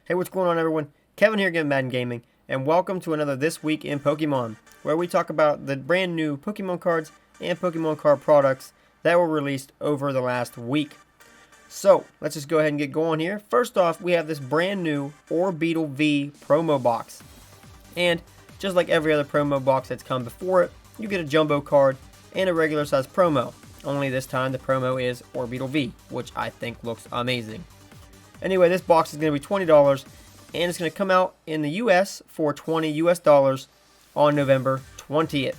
Hey, what's going on, everyone? Kevin here again, Madden Gaming, and welcome to another This Week in Pokemon, where we talk about the brand new Pokemon cards and Pokemon card products that were released over the last week. So, let's just go ahead and get going here. First off, we have this brand new Orbeetle V promo box. And just like every other promo box that's come before it, you get a jumbo card and a regular size promo. Only this time the promo is Orbeetle V, which I think looks amazing. Anyway, this box is going to be $20, and it's going to come out in the US for $20 US on November 20th.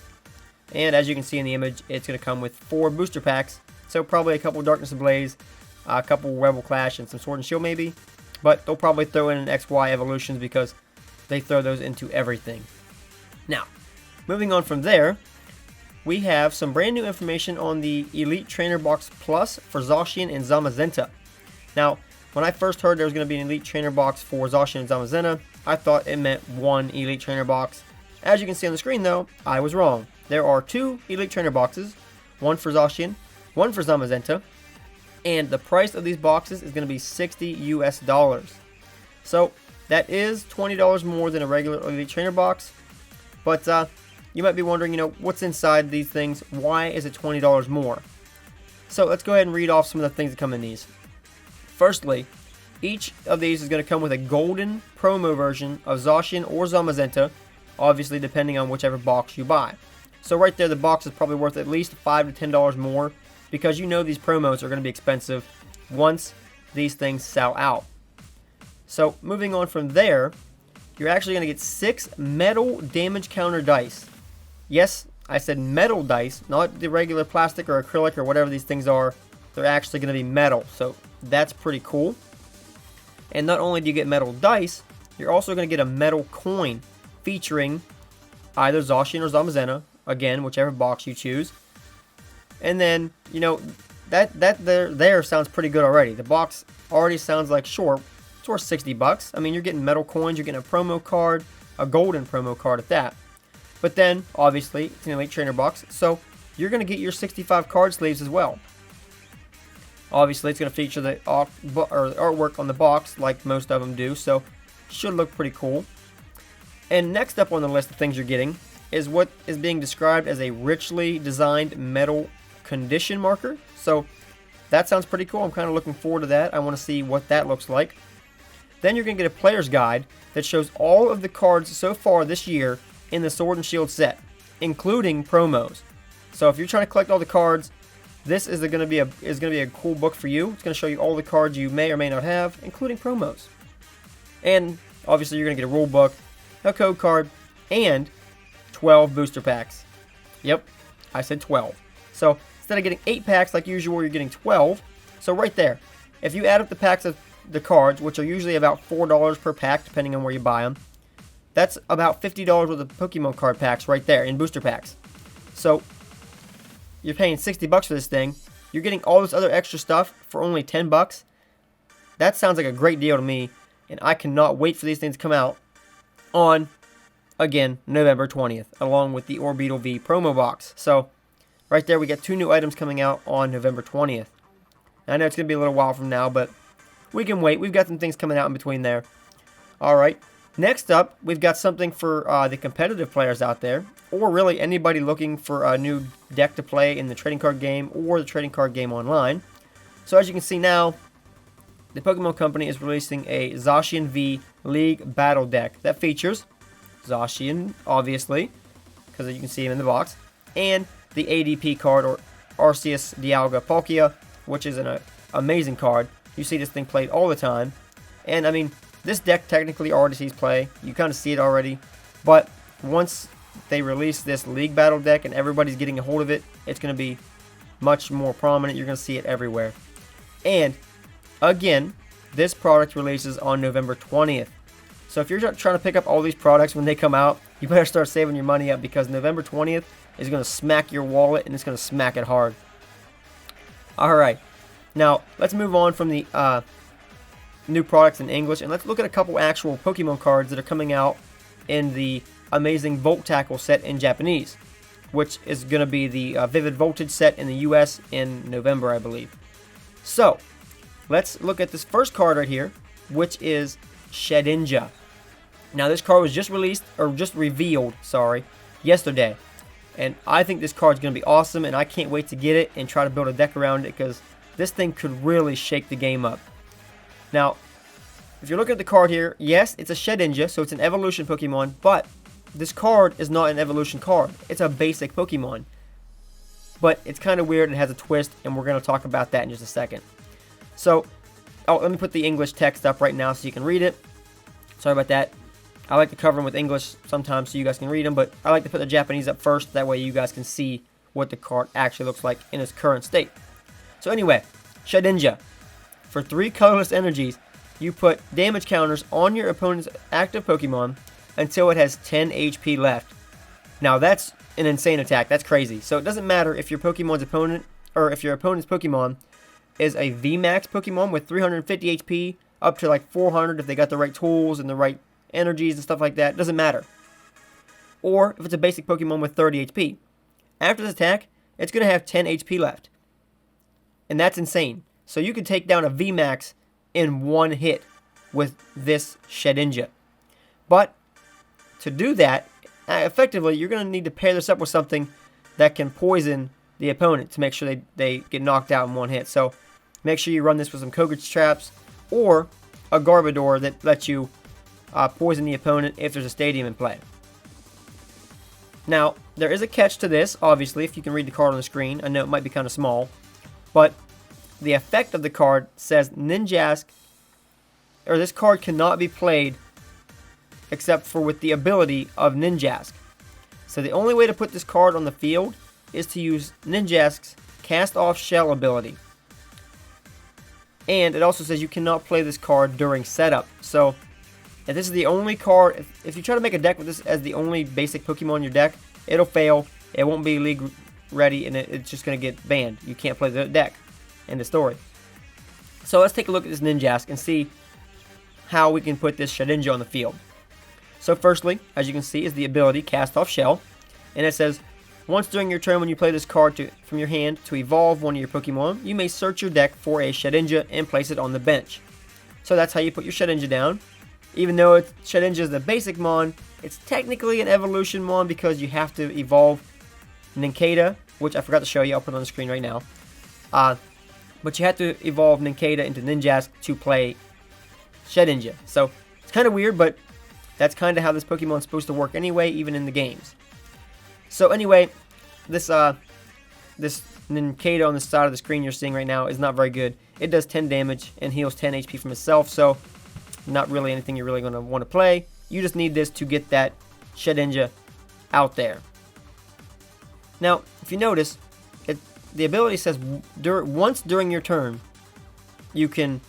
And as you can see in the image, it's going to come with 4 booster packs, so probably a couple Darkness Ablaze, a couple Rebel Clash, and some Sword and Shield maybe. But they'll probably throw in an XY Evolutions because they throw those into everything. Now, moving on from there, we have some brand new information on the Elite Trainer Box Plus for Zacian and Zamazenta. Now, when I first heard there was going to be an Elite Trainer Box for Zacian and Zamazenta, I thought it meant one Elite Trainer Box. As you can see on the screen though, I was wrong. There are 2 Elite Trainer Boxes, one for Zacian, one for Zamazenta, and the price of these boxes is going to be $60 US. So, that is $20 more than a regular Elite Trainer Box, but you might be wondering, what's inside these things? Why is it $20 more? So, let's go ahead and read off some of the things that come in these. Firstly, each of these is going to come with a golden promo version of Zacian or Zamazenta, obviously depending on whichever box you buy. So right there, the box is probably worth at least $5 to $10 more because these promos are going to be expensive once these things sell out. So moving on from there, you're actually going to get 6 metal damage counter dice. Yes, I said metal dice, not the regular plastic or acrylic or whatever these things are. They're actually going to be metal, so that's pretty cool. And not only do you get metal dice, you're also going to get a metal coin featuring either Zacian or Zamazenta, again, whichever box you choose. And then, that there sounds pretty good already. The box already sounds like, sure, it's worth $60. I mean, you're getting metal coins, you're getting a promo card, a golden promo card at that. But then, obviously, it's an Elite Trainer box, so you're going to get your 65 card sleeves as well. Obviously, it's going to feature the artwork on the box, like most of them do, so should look pretty cool. And next up on the list of things you're getting is what is being described as a richly designed metal condition marker. So that sounds pretty cool. I'm kind of looking forward to that. I want to see what that looks like. Then you're going to get a player's guide that shows all of the cards so far this year in the Sword and Shield set, including promos. So if you're trying to collect all the cards, this is going to be a cool book for you. It's going to show you all the cards you may or may not have, including promos. And obviously you're going to get a rule book, a code card, and 12 booster packs. Yep, I said 12. So instead of getting 8 packs like usual, you're getting 12. So right there, if you add up the packs of the cards, which are usually about $4 per pack, depending on where you buy them, that's about $50 worth of Pokemon card packs right there in booster packs. So you're paying $60 for this thing. You're getting all this other extra stuff for only $10. That sounds like a great deal to me, and I cannot wait for these things to come out on, again, November 20th, along with the Orbeetle V promo box. So, right there, we got 2 new items coming out on November 20th. I know it's going to be a little while from now, but we can wait. We've got some things coming out in between there. Alright, next up, we've got something for the competitive players out there, or really anybody looking for a new deck to play in the trading card game or the trading card game online. So as you can see now, the Pokemon Company is releasing a Zacian V League Battle Deck that features Zacian, obviously, because you can see him in the box, and the ADP card, or Arceus Dialga Palkia, which is an amazing card. You see this thing played all the time, and I mean, this deck technically already sees play. You kind of see it already, but once they release this League Battle Deck and everybody's getting a hold of it, it's going to be much more prominent. You're going to see it everywhere. And again, this product releases on November 20th. So if you're trying to pick up all these products when they come out, you better start saving your money up because November 20th is going to smack your wallet, and it's going to smack it hard. Alright, now let's move on from the new products in English, and let's look at a couple actual Pokemon cards that are coming out in the amazing Volt Tackle set in Japanese, which is going to be the Vivid Voltage set in the US in November, I believe. So, let's look at this first card right here, which is Shedinja. Now this card was just released, or just revealed, sorry, yesterday. And I think this card's going to be awesome, and I can't wait to get it and try to build a deck around it, because this thing could really shake the game up. Now, if you're looking at the card here, yes, it's a Shedinja, so it's an evolution Pokemon, but this card is not an evolution card. It's a basic Pokemon. But it's kind of weird, it has a twist, and we're going to talk about that in just a second. So, let me put the English text up right now so you can read it. Sorry about that. I like to cover them with English sometimes so you guys can read them, but I like to put the Japanese up first. That way you guys can see what the card actually looks like in its current state. So anyway, Shedinja. For 3 colorless energies, you put damage counters on your opponent's active Pokemon until it has 10 HP left. Now that's an insane attack. That's crazy. So it doesn't matter if your Pokemon's opponent, or if your opponent's Pokemon is a VMAX Pokemon with 350 HP, up to like 400 if they got the right tools and the right energies and stuff like that. Doesn't matter. Or if it's a basic Pokemon with 30 HP. After this attack, it's going to have 10 HP left. And that's insane. So you can take down a VMAX in one hit with this Shedinja. But to do that, effectively, you're going to need to pair this up with something that can poison the opponent to make sure they get knocked out in one hit. So make sure you run this with some Kogur's traps or a Garbodor that lets you poison the opponent if there's a stadium in play. Now, there is a catch to this, obviously, if you can read the card on the screen. I know it might be kind of small, but the effect of the card says Ninjask, or this card cannot be played except for with the ability of Ninjask. So the only way to put this card on the field is to use Ninjask's Cast Off Shell ability. And it also says you cannot play this card during setup. So if this is the only card, if you try to make a deck with this as the only basic Pokemon in your deck, it'll fail. It won't be league ready, and it's just going to get banned. You can't play the deck. End of story. So let's take a look at this Ninjask and see how we can put this Shedinja on the field. So firstly, as you can see, is the ability Cast Off Shell. And it says, once during your turn when you play this card from your hand to evolve one of your Pokemon, you may search your deck for a Shedinja and place it on the bench. So that's how you put your Shedinja down. Even though Shedinja is the basic Mon, it's technically an evolution Mon because you have to evolve Nincada, which I forgot to show you. I'll put it on the screen right now. But you have to evolve Nincada into Ninjask to play Shedinja. So it's kind of weird, but that's kind of how this Pokemon is supposed to work anyway, even in the games. So anyway, this Nincada on the side of the screen you're seeing right now is not very good. It does 10 damage and heals 10 HP from itself, so not really anything you're really going to want to play. You just need this to get that Shedinja out there. Now, if you notice, the ability says once during your turn, you can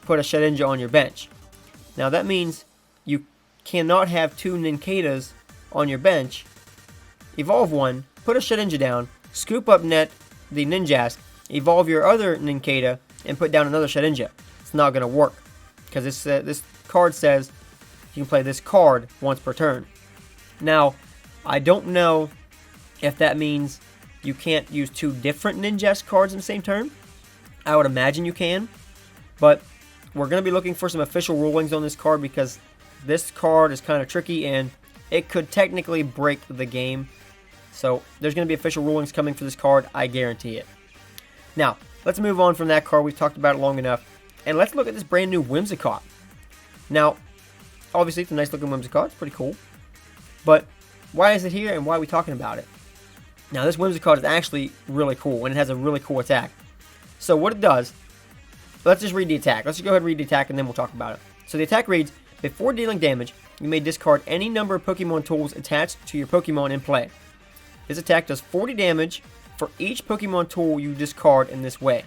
put a Shedinja on your bench. Now that means you cannot have 2 Nincadas on your bench. Evolve one, put a Shedinja down, scoop up the Ninjask, evolve your other Nincada, and put down another Shedinja. It's not going to work, because this card says you can play this card once per turn. Now, I don't know if that means you can't use 2 different Ninjask cards in the same turn. I would imagine you can, but we're going to be looking for some official rulings on this card because this card is kind of tricky and it could technically break the game. So there's going to be official rulings coming for this card, I guarantee it. Now, let's move on from that card. We've talked about it long enough. And let's look at this brand new Whimsicott. Now, obviously it's a nice looking Whimsicott. It's pretty cool. But why is it here and why are we talking about it? Now, this Whimsicott is actually really cool and it has a really cool attack. So what it does, let's just read the attack. Let's just go ahead and read the attack and then we'll talk about it. So the attack reads, before dealing damage, you may discard any number of Pokemon tools attached to your Pokemon in play. This attack does 40 damage for each Pokemon tool you discard in this way.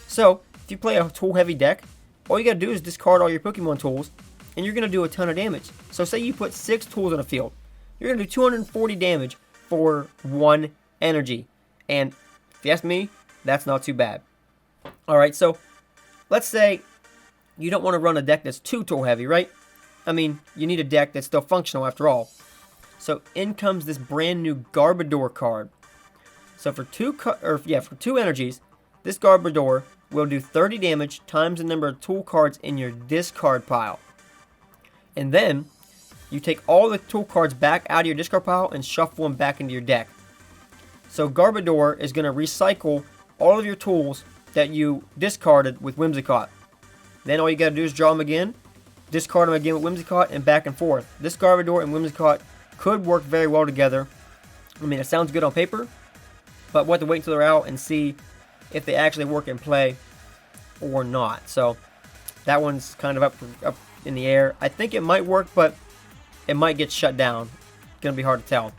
So, if you play a tool-heavy deck, all you gotta do is discard all your Pokemon tools, and you're gonna do a ton of damage. So say you put 6 tools on a field. You're gonna do 240 damage for 1 energy. And, if you ask me, that's not too bad. Alright, so, let's say you don't want to run a deck that's too tool-heavy, right? I mean, you need a deck that's still functional after all. So in comes this brand new Garbodor card. So for 2 energies, this Garbodor will do 30 damage times the number of tool cards in your discard pile. And then you take all the tool cards back out of your discard pile and shuffle them back into your deck. So Garbodor is going to recycle all of your tools that you discarded with Whimsicott. Then all you got to do is draw them again, discard them again with Whimsicott, and back and forth. This Garbodor and Whimsicott could work very well together. I mean, it sounds good on paper, but we'll have to wait until they're out and see if they actually work in play or not. So that one's kind of up in the air. I think it might work, but it might get shut down. It's going to be hard to tell.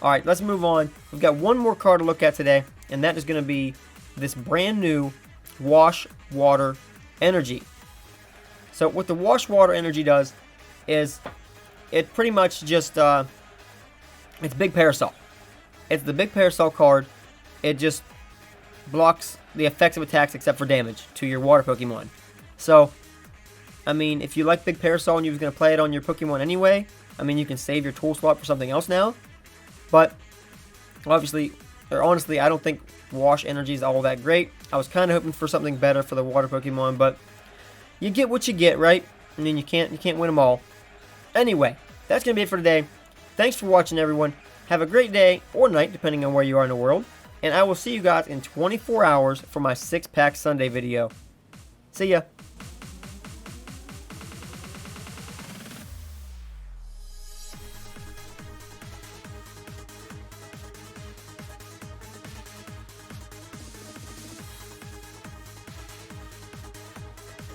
Alright, let's move on. We've got one more card to look at today, and that is going to be this brand new Wash Water Energy. So what the Wash Water Energy does is it pretty much just, it's Big Parasol. It's the Big Parasol card. It just blocks the effects of attacks except for damage to your water Pokemon. So, I mean, if you like Big Parasol and you was going to play it on your Pokemon anyway, I mean, you can save your tool slot for something else now. But, obviously, or honestly, I don't think Wash Energy is all that great. I was kind of hoping for something better for the water Pokemon, but you get what you get, right? I mean, you can't win them all. Anyway, that's going to be it for today. Thanks for watching, everyone. Have a great day or night, depending on where you are in the world. And I will see you guys in 24 hours for my 6-pack Sunday video. See ya.